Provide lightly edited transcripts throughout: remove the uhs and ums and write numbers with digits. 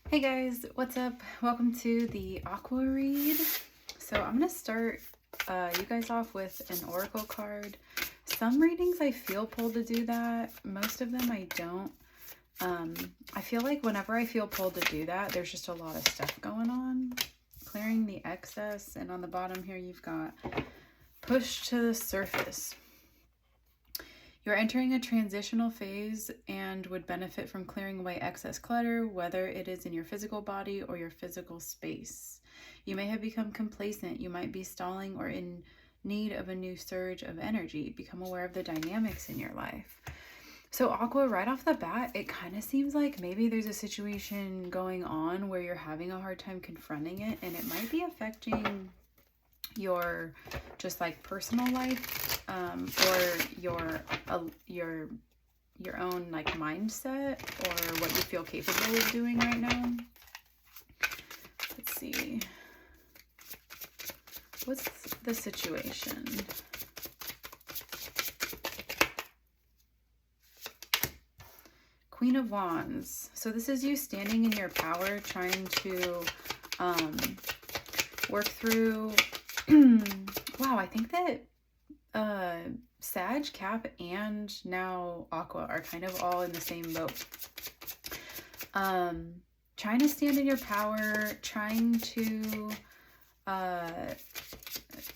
Hey guys, what's up? Welcome to the Aqua read. So I'm going to start you guys off with an oracle card. Some readings I feel pulled to do that. Most of them I don't. I feel like whenever I feel pulled to do that, there's just a lot of stuff going on. Clearing the excess, and on the bottom here you've got push to the surface. You're entering a transitional phase and would benefit from clearing away excess clutter, whether it is in your physical body or your physical space. You may have become complacent. You might be stalling or in need of a new surge of energy. Become aware of the dynamics in your life. So Aqua, right off the bat, it kind of seems like maybe there's a situation going on where you're having a hard time confronting it, and it might be affecting your just like personal life, or your own like mindset, or what you feel capable of doing right now. Let's see, what's the situation? Queen of Wands. So this is you standing in your power, trying to work through wow, I think that Sag, Cap, and now Aqua are kind of all in the same boat. Trying to stand in your power, trying to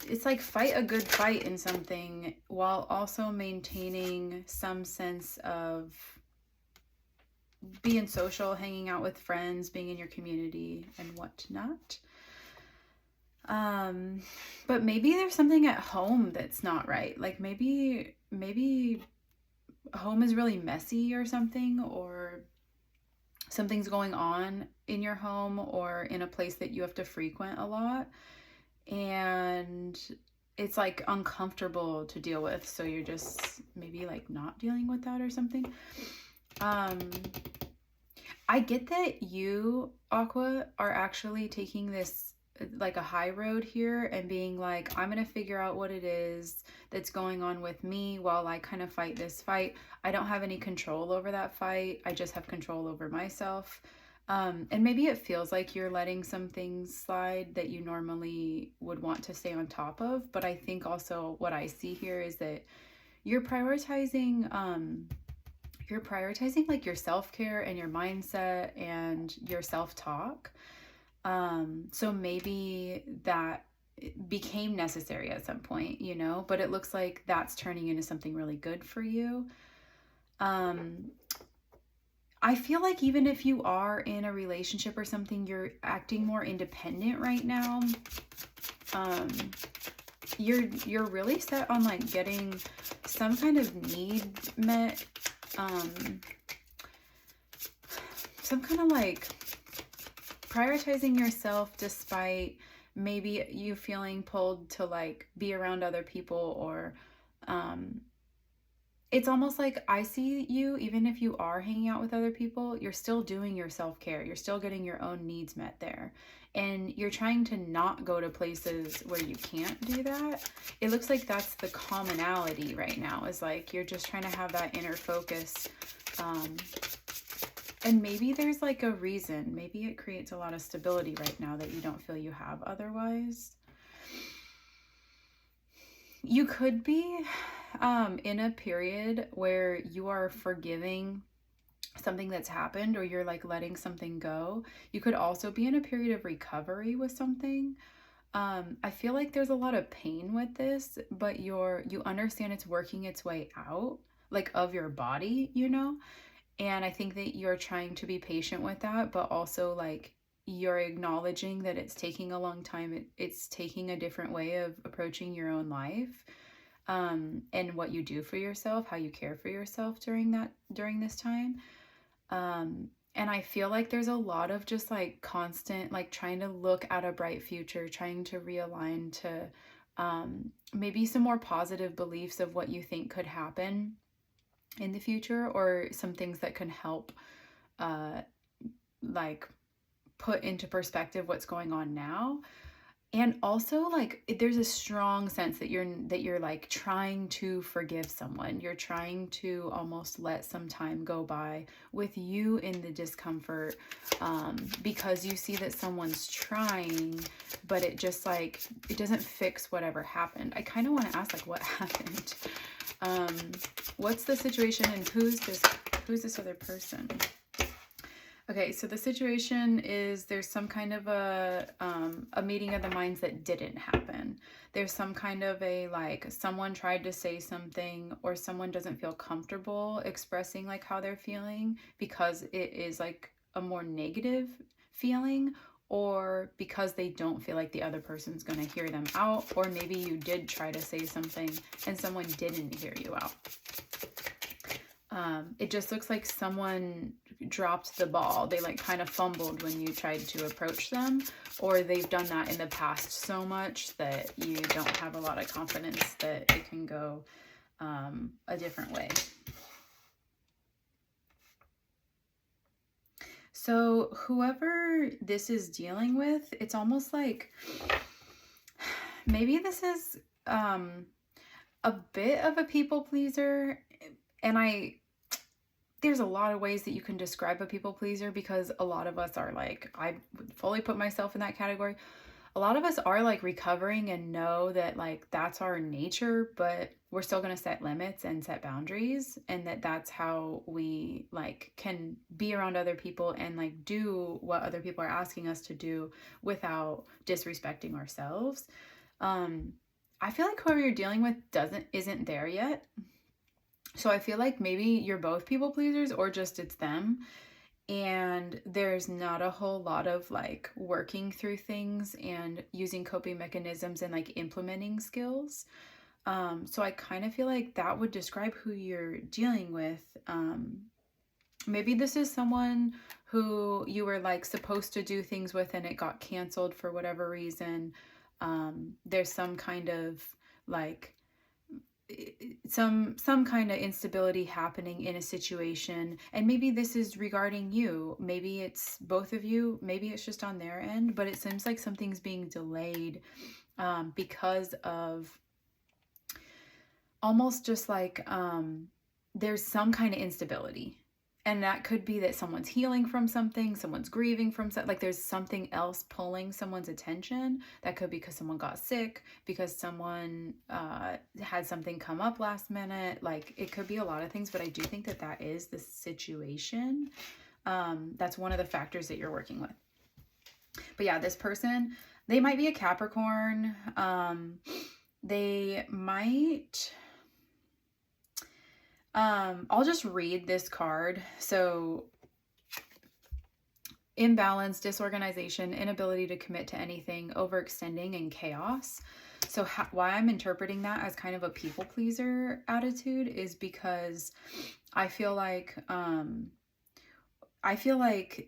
it's like fight a good fight in something while also maintaining some sense of being social, hanging out with friends, being in your community and whatnot. But maybe there's something at home that's not right. Like maybe home is really messy or something, or something's going on in your home or in a place that you have to frequent a lot, and it's like uncomfortable to deal with, so you're just maybe like not dealing with that or something. I get that you, Aqua, are actually taking this like a high road here and being like, I'm gonna figure out what it is that's going on with me while I kind of fight this fight. I don't have any control over that fight. I just have control over myself. And maybe it feels like you're letting some things slide that you normally would want to stay on top of. But I think also what I see here is that you're prioritizing like your self-care and your mindset and your self-talk. So maybe that became necessary at some point, you know, but it looks like that's turning into something really good for you. I feel like even if you are in a relationship or something, you're acting more independent right now. You're really set on like getting some kind of need met, some kind of like prioritizing yourself despite maybe you feeling pulled to like be around other people, or it's almost like I see you, even if you are hanging out with other people, you're still doing your self-care. You're still getting your own needs met there. And you're trying to not go to places where you can't do that. It looks like that's the commonality right now, is like you're just trying to have that inner focus. And maybe there's like a reason. Maybe it creates a lot of stability right now that you don't feel you have otherwise. You could be in a period where you are forgiving something that's happened, or you're like letting something go. You could also be in a period of recovery with something. I feel like there's a lot of pain with this, but you understand it's working its way out, like of your body, you know? And I think that you're trying to be patient with that, but also like you're acknowledging that it's taking a long time. It's taking a different way of approaching your own life, and what you do for yourself, how you care for yourself during this time. And I feel like there's a lot of just like constant, like trying to look at a bright future, trying to realign to maybe some more positive beliefs of what you think could happen in the future, or some things that can help like put into perspective what's going on now. And also, like, there's a strong sense that you're like trying to forgive someone. You're trying to almost let some time go by with you in the discomfort, because you see that someone's trying, but it just like, it doesn't fix whatever happened. I kind of want to ask, like, what happened? What's the situation, and who's this other person? Okay, so the situation is there's some kind of a meeting of the minds that didn't happen. There's some kind of a, like, someone tried to say something, or someone doesn't feel comfortable expressing like how they're feeling because it is like a more negative feeling, or because they don't feel like the other person's going to hear them out, or maybe you did try to say something and someone didn't hear you out. It just looks like someone dropped the ball. They like kind of fumbled when you tried to approach them, or they've done that in the past so much that you don't have a lot of confidence that it can go a different way. So whoever this is dealing with, it's almost like maybe this is a bit of a people pleaser. And there's a lot of ways that you can describe a people pleaser, because a lot of us are like, I would fully put myself in that category. A lot of us are like recovering and know that like that's our nature, but we're still going to set limits and set boundaries, and that's how we like can be around other people and like do what other people are asking us to do without disrespecting ourselves. I feel like whoever you're dealing with isn't there yet. So I feel like maybe you're both people pleasers, or just it's them. And there's not a whole lot of like working through things and using coping mechanisms and like implementing skills. So I kind of feel like that would describe who you're dealing with. Maybe this is someone who you were like supposed to do things with and it got canceled for whatever reason. There's some kind of like some kind of instability happening in a situation, and maybe this is regarding you, maybe it's both of you, maybe it's just on their end, but it seems like something's being delayed because of almost just like there's some kind of instability. And that could be that someone's healing from something, someone's grieving from something, like there's something else pulling someone's attention. That could be because someone got sick, because someone had something come up last minute. Like it could be a lot of things, but I do think that that is the situation. That's one of the factors that you're working with. But yeah, this person, they might be a Capricorn. They might... I'll just read this card. So imbalance, disorganization, inability to commit to anything, overextending, and chaos. So why I'm interpreting that as kind of a people pleaser attitude is because I feel like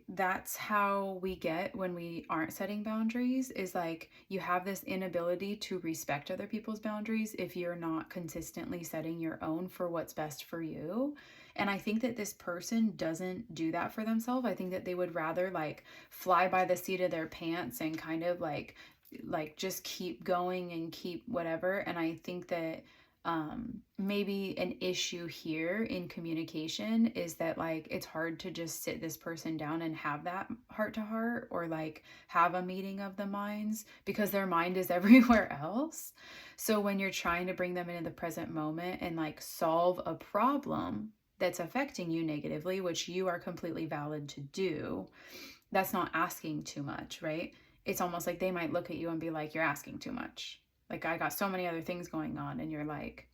that's how we get when we aren't setting boundaries, is like you have this inability to respect other people's boundaries if you're not consistently setting your own for what's best for you. And I think that this person doesn't do that for themselves. I think that they would rather like fly by the seat of their pants and kind of like just keep going and keep whatever. And I think that maybe an issue here in communication is that like it's hard to just sit this person down and have that heart to heart, or like have a meeting of the minds, because their mind is everywhere else. So when you're trying to bring them into the present moment and like solve a problem that's affecting you negatively, which you are completely valid to do, that's not asking too much, right? It's almost like they might look at you and be like, you're asking too much. Like, I got so many other things going on. And you're like,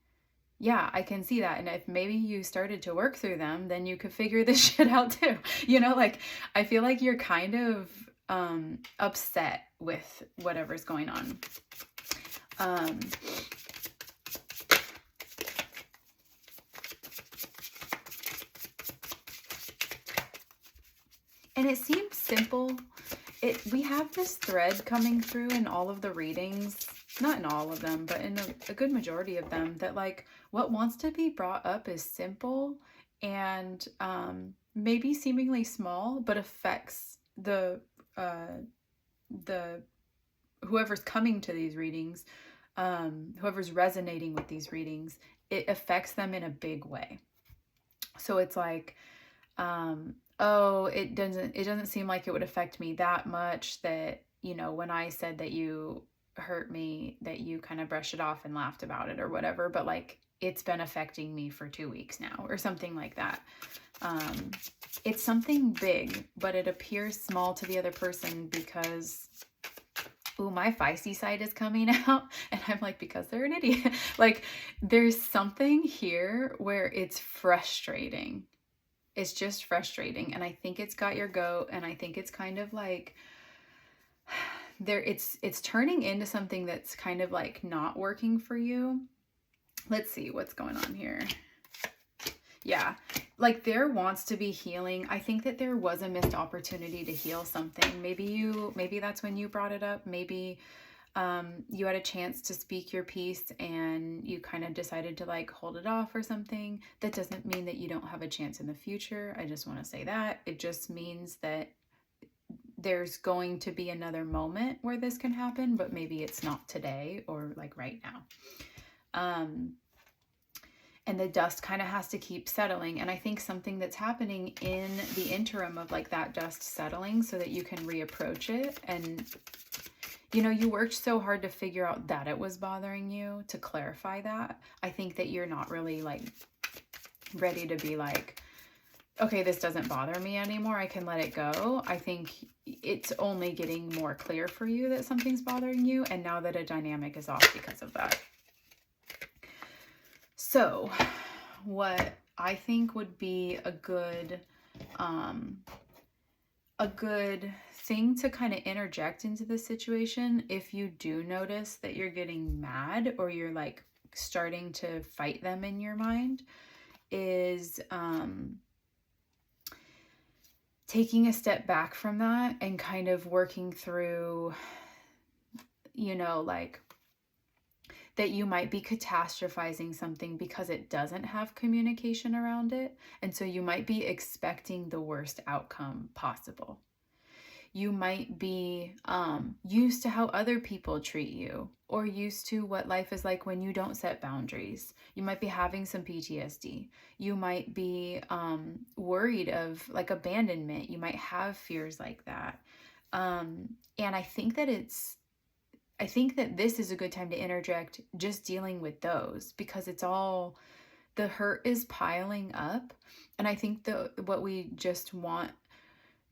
yeah, I can see that. And if maybe you started to work through them, then you could figure this shit out too. You know, like, I feel like you're kind of upset with whatever's going on. And it seems simple. We have this thread coming through in all of the readings, not in all of them, but in a good majority of them, that like what wants to be brought up is simple and maybe seemingly small, but affects the whoever's coming to these readings, whoever's resonating with these readings, it affects them in a big way. So it's like, oh, it doesn't seem like it would affect me that much that, you know, when I said that you hurt me, that you kind of brushed it off and laughed about it or whatever, but like it's been affecting me for 2 weeks now or something like that. It's something big, but it appears small to the other person because, ooh, my feisty side is coming out. And I'm like, because they're an idiot. Like, there's something here where it's frustrating. It's just frustrating. And I think it's got your goat. And I think it's kind of like, it's turning into something that's kind of like not working for you. Let's see what's going on here. Yeah, like there wants to be healing. I think that there was a missed opportunity to heal something. Maybe that's when you brought it up. Maybe you had a chance to speak your piece and you kind of decided to like hold it off or something. That doesn't mean that you don't have a chance in the future. I just want to say that. It just means that there's going to be another moment where this can happen, but maybe it's not today or like right now. And the dust kind of has to keep settling. And I think something that's happening in the interim of like that dust settling so that you can reapproach it. And, you know, you worked so hard to figure out that it was bothering you, to clarify that. I think that you're not really like ready to be like, okay, this doesn't bother me anymore, I can let it go. I think it's only getting more clear for you that something's bothering you. And now that a dynamic is off because of that. So what I think would be a good thing to kind of interject into the situation, if you do notice that you're getting mad or you're like starting to fight them in your mind, is taking a step back from that and kind of working through, you know, like that you might be catastrophizing something because it doesn't have communication around it. And so you might be expecting the worst outcome possible. You might be used to how other people treat you, or used to what life is like when you don't set boundaries. You might be having some PTSD. You might be worried of like abandonment. You might have fears like that. And I think that this is a good time to interject just dealing with those, because it's all, the hurt is piling up. And I think what we just want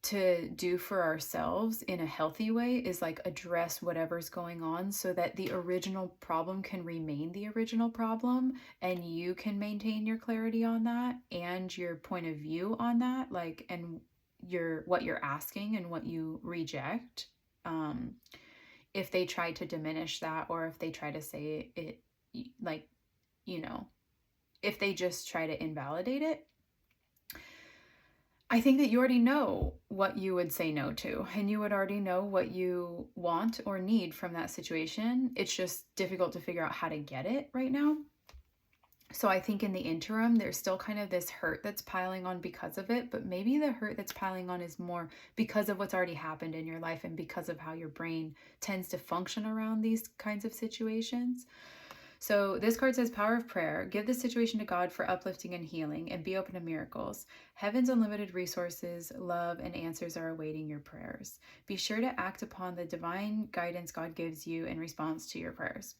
to do for ourselves in a healthy way is like address whatever's going on so that the original problem can remain the original problem and you can maintain your clarity on that and your point of view on that, like, and what you're asking and what you reject. If they try to diminish that, or if they try to say it, like, you know, if they just try to invalidate it, I think that you already know what you would say no to, and you would already know what you want or need from that situation. It's just difficult to figure out how to get it right now. So I think in the interim, there's still kind of this hurt that's piling on because of it, but maybe the hurt that's piling on is more because of what's already happened in your life and because of how your brain tends to function around these kinds of situations. So this card says, power of prayer. Give the situation to God for uplifting and healing, and be open to miracles. Heaven's unlimited resources, love, and answers are awaiting your prayers. Be sure to act upon the divine guidance God gives you in response to your prayers.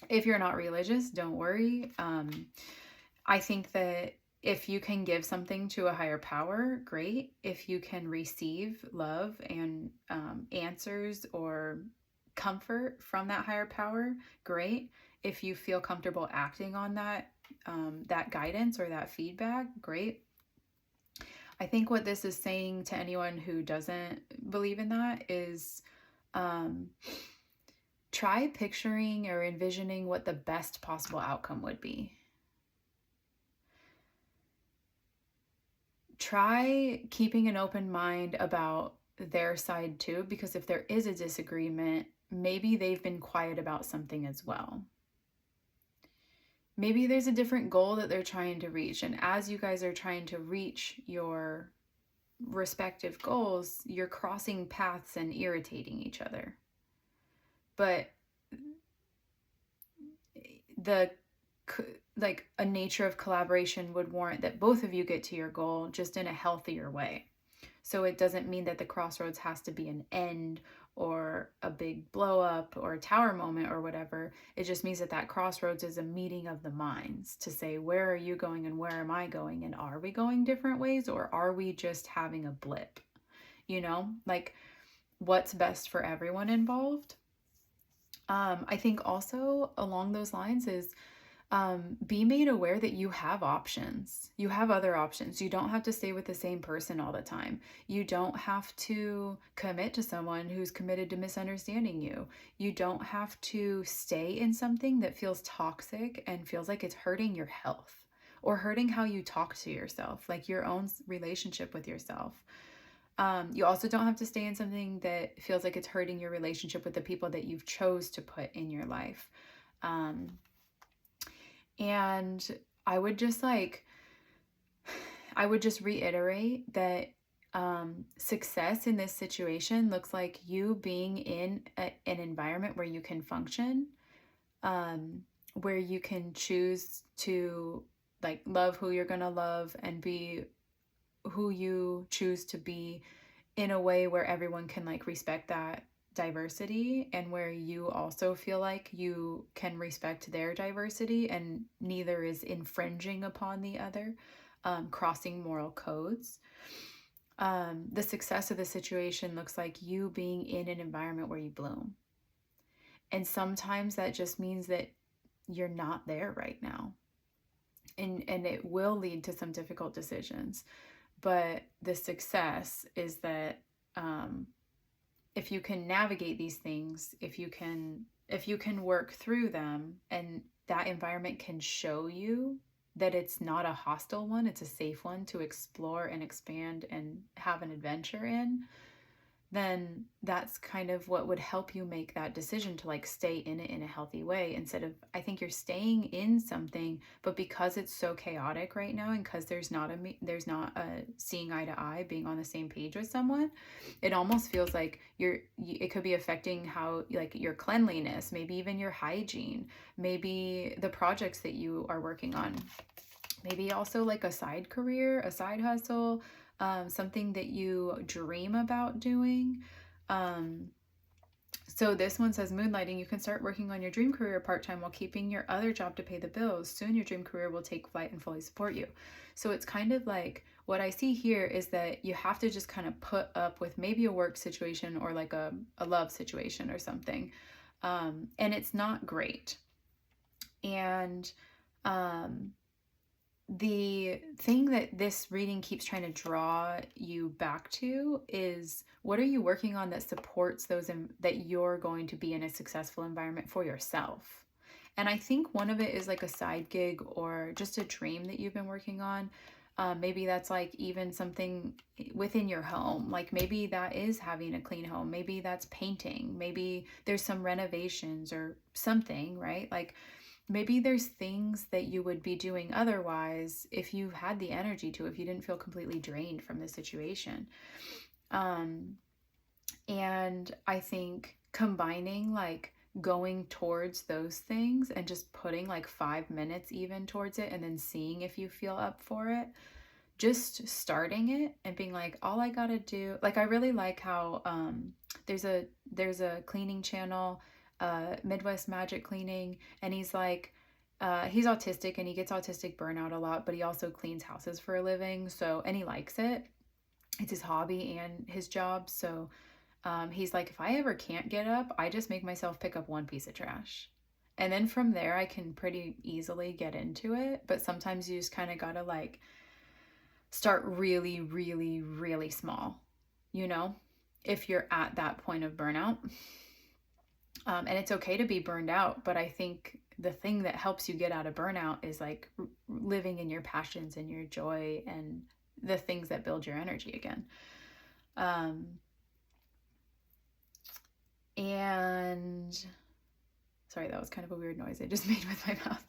If you're not religious, don't worry. I think that if you can give something to a higher power, great. If you can receive love and answers or comfort from that higher power, great. If you feel comfortable acting on that guidance or that feedback, great. I think what this is saying to anyone who doesn't believe in that is try picturing or envisioning what the best possible outcome would be. Try keeping an open mind about their side too, because if there is a disagreement, maybe they've been quiet about something as well. Maybe there's a different goal that they're trying to reach. And as you guys are trying to reach your respective goals, you're crossing paths and irritating each other. but the like a nature of collaboration would warrant that both of you get to your goal just in a healthier way. So it doesn't mean that the crossroads has to be an end or a big blow up or a tower moment or whatever. It just means that that crossroads is a meeting of the minds to say, where are you going and where am I going? And are we going different ways, or are we just having a blip? You know, like what's best for everyone involved. I think also along those lines is be made aware that you have options. You have other options. You don't have to stay with the same person all the time. You don't have to commit to someone who's committed to misunderstanding you. You don't have to stay in something that feels toxic and feels like it's hurting your health or hurting how you talk to yourself, like your own relationship with yourself. You also don't have to stay in something that feels like it's hurting your relationship with the people that you've chose to put in your life. And I would just reiterate that success in this situation looks like you being in an environment where you can function, where you can choose to like love who you're gonna love and be who you choose to be in a way where everyone can like respect that diversity, and where you also feel like you can respect their diversity and neither is infringing upon the other, crossing moral codes. The success of the situation looks like you being in an environment where you bloom. And sometimes that just means that you're not there right now. And it will lead to some difficult decisions. But the success is that if you can navigate these things, if you can work through them, and that environment can show you that it's not a hostile one, it's a safe one to explore and expand and have an adventure in, then that's kind of what would help you make that decision to like stay in it in a healthy way, instead of, I think you're staying in something, but because it's so chaotic right now and because there's not a seeing eye to eye, being on the same page with someone, it almost feels like it could be affecting how like your cleanliness, maybe even your hygiene, maybe the projects that you are working on, maybe also like a side career, a side hustle, something that you dream about doing. So this one says, moonlighting, you can start working on your dream career part-time while keeping your other job to pay the bills. Soon your dream career will take flight and fully support you. So it's kind of like, what I see here is that you have to just kind of put up with maybe a work situation or like a love situation or something. And it's not great. And the thing that this reading keeps trying to draw you back to is, what are you working on that supports those that you're going to be in a successful environment for yourself? And I think one of it is like a side gig or just a dream that you've been working on. Maybe that's like even something within your home. Like maybe that is having a clean home. Maybe that's painting. Maybe there's some renovations or something, right? Like maybe there's things that you would be doing otherwise if you had the energy to, if you didn't feel completely drained from the situation. And I think combining like going towards those things and just putting like 5 minutes even towards it, and then seeing if you feel up for it, just starting it and being like, all I gotta do, like I really like how there's a cleaning channel, Midwest Magic Cleaning, and he's like, he's autistic and he gets autistic burnout a lot, but he also cleans houses for a living. So, and he likes it. It's his hobby and his job. So he's like, if I ever can't get up, I just make myself pick up one piece of trash. And then from there, I can pretty easily get into it. But sometimes you just kind of gotta like start really, really, really small, you know, if you're at that point of burnout. And it's okay to be burned out, but I think the thing that helps you get out of burnout is like living in your passions and your joy and the things that build your energy again. And sorry, that was kind of a weird noise I just made with my mouth.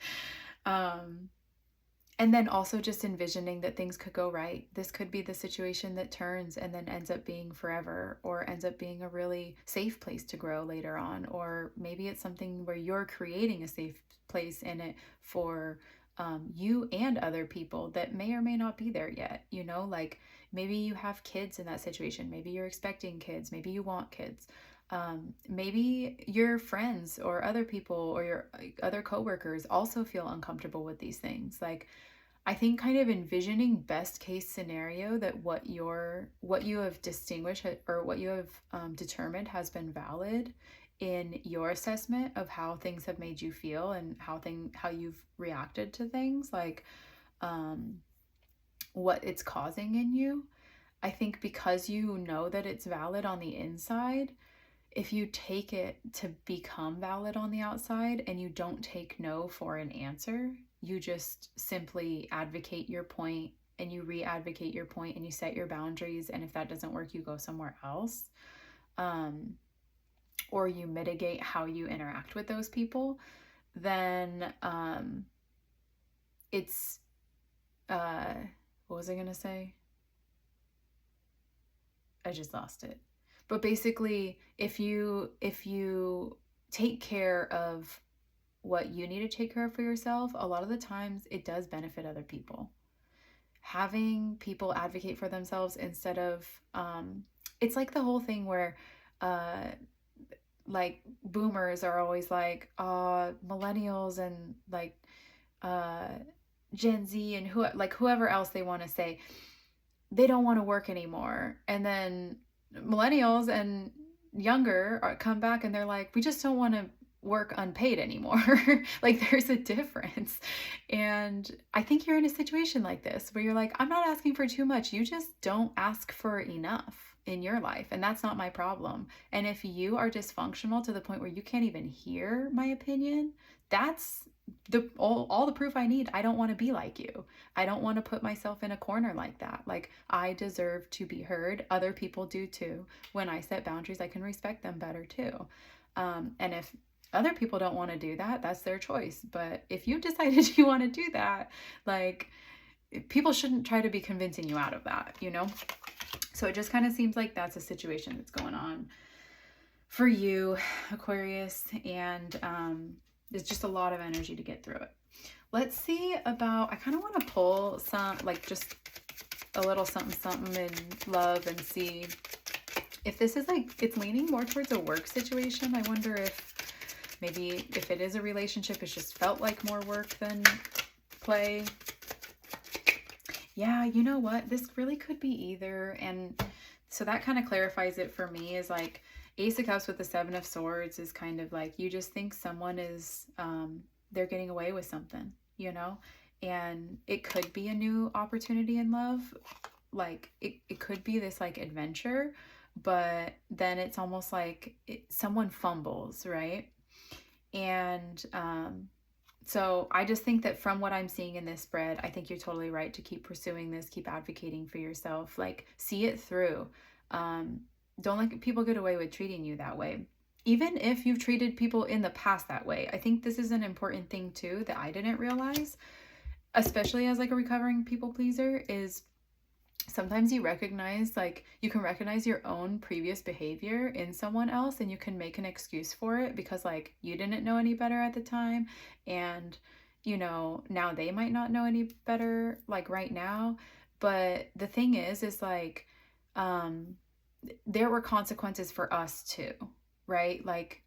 And then also just envisioning that things could go right. This could be the situation that turns and then ends up being forever, or ends up being a really safe place to grow later on. Or maybe it's something where you're creating a safe place in it for you and other people that may or may not be there yet. You know, like maybe you have kids in that situation. Maybe you're expecting kids. Maybe you want kids. Maybe your friends or other people or your other coworkers also feel uncomfortable with these things. Like, I think kind of envisioning best case scenario that what you have distinguished or what you have determined has been valid in your assessment of how things have made you feel and how you've reacted to things, like what it's causing in you. I think because you know that it's valid on the inside, if you take it to become valid on the outside and you don't take no for an answer, you just simply advocate your point and you re-advocate your point and you set your boundaries. And if that doesn't work, you go somewhere else. Or you mitigate how you interact with those people, then it's, what was I going to say? I just lost it. But basically, if you take care of what you need to take care of for yourself, a lot of the times it does benefit other people. Having people advocate for themselves instead of, it's like the whole thing where, like boomers are always like, millennials and like, Gen Z and whoever else they want to say, they don't want to work anymore. And then millennials and younger come back and they're like, we just don't want to work unpaid anymore. Like, there's a difference. And I think you're in a situation like this where you're like, I'm not asking for too much. You just don't ask for enough in your life. And that's not my problem. And if you are dysfunctional to the point where you can't even hear my opinion, that's all the proof I need. I don't want to be like you. I don't want to put myself in a corner like that. Like, I deserve to be heard. Other people do too. When I set boundaries, I can respect them better too. And if other people don't want to do that, that's their choice. But if you decided you want to do that, like, people shouldn't try to be convincing you out of that, you know? So it just kind of seems like that's a situation that's going on for you, Aquarius. And there's just a lot of energy to get through it. Let's see about, I kind of want to pull some, like, just a little something in love and see if this is like, it's leaning more towards a work situation. I wonder if maybe if it is a relationship, it's just felt like more work than play. Yeah, you know what? This really could be either. And so that kind of clarifies it for me, is like, Ace of Cups with the Seven of Swords is kind of like, you just think someone is, they're getting away with something, you know? And it could be a new opportunity in love. Like, it could be this like adventure, but then it's almost like someone fumbles, right? And so I just think that from what I'm seeing in this spread, I think you're totally right to keep pursuing this, keep advocating for yourself, like, see it through. Don't let people get away with treating you that way. Even if you've treated people in the past that way. I think this is an important thing too that I didn't realize, especially as like a recovering people pleaser, is sometimes you recognize, like, you can recognize your own previous behavior in someone else and you can make an excuse for it because, like, you didn't know any better at the time, and, you know, now they might not know any better, like, right now. But the thing is like, there were consequences for us too, right? Like,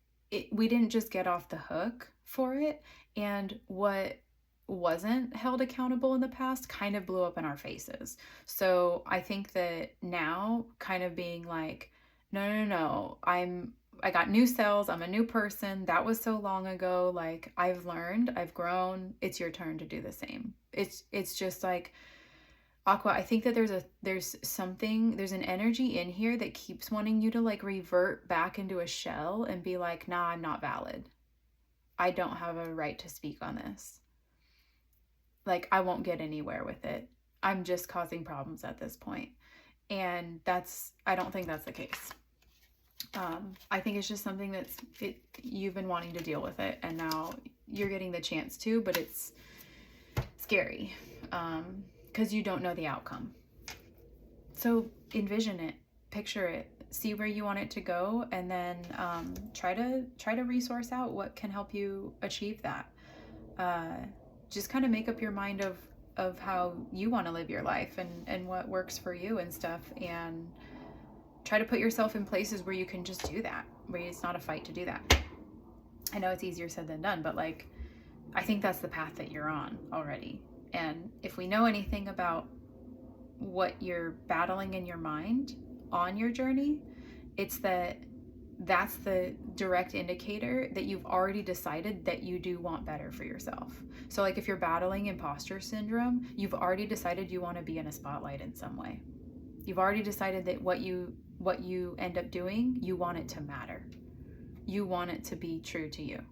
we didn't just get off the hook for it, and what wasn't held accountable in the past kind of blew up in our faces. So I think that now kind of being like, no, I got new cells, I'm a new person, that was so long ago, like, I've learned, I've grown, it's your turn to do the same. It's just like, Aqua, I think that there's an energy in here that keeps wanting you to like revert back into a shell and be like, nah, I'm not valid. I don't have a right to speak on this. Like, I won't get anywhere with it. I'm just causing problems at this point. And I don't think that's the case. I think it's just something you've been wanting to deal with it, and now you're getting the chance to, but it's scary. because you don't know the outcome. So envision it, picture it, see where you want it to go, and then try to resource out what can help you achieve that. Just kind of make up your mind of how you want to live your life and what works for you and stuff, and try to put yourself in places where you can just do that, where it's not a fight to do that. I know it's easier said than done, but like, I think that's the path that you're on already. And if we know anything about what you're battling in your mind on your journey, it's that's the direct indicator that you've already decided that you do want better for yourself. So like if you're battling imposter syndrome, you've already decided you want to be in a spotlight in some way. You've already decided that what you end up doing, you want it to matter. You want it to be true to you.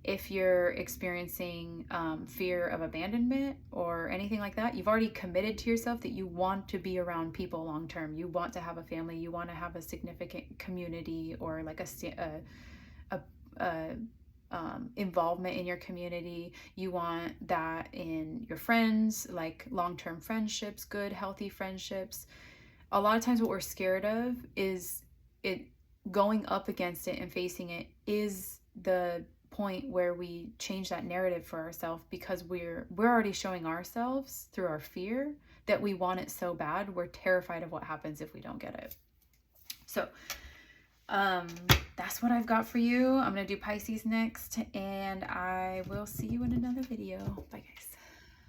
If you're experiencing fear of abandonment or anything like that, you've already committed to yourself that you want to be around people long term. You want to have a family. You want to have a significant community, or like a involvement in your community. You want that in your friends, like long-term friendships, good, healthy friendships. A lot of times what we're scared of is it going up against it and facing it is the point where we change that narrative for ourselves, because we're already showing ourselves through our fear that we want it so bad. We're terrified of what happens if we don't get it. So that's what I've got for you. I'm gonna do Pisces next, and I will see you in another video. Bye guys.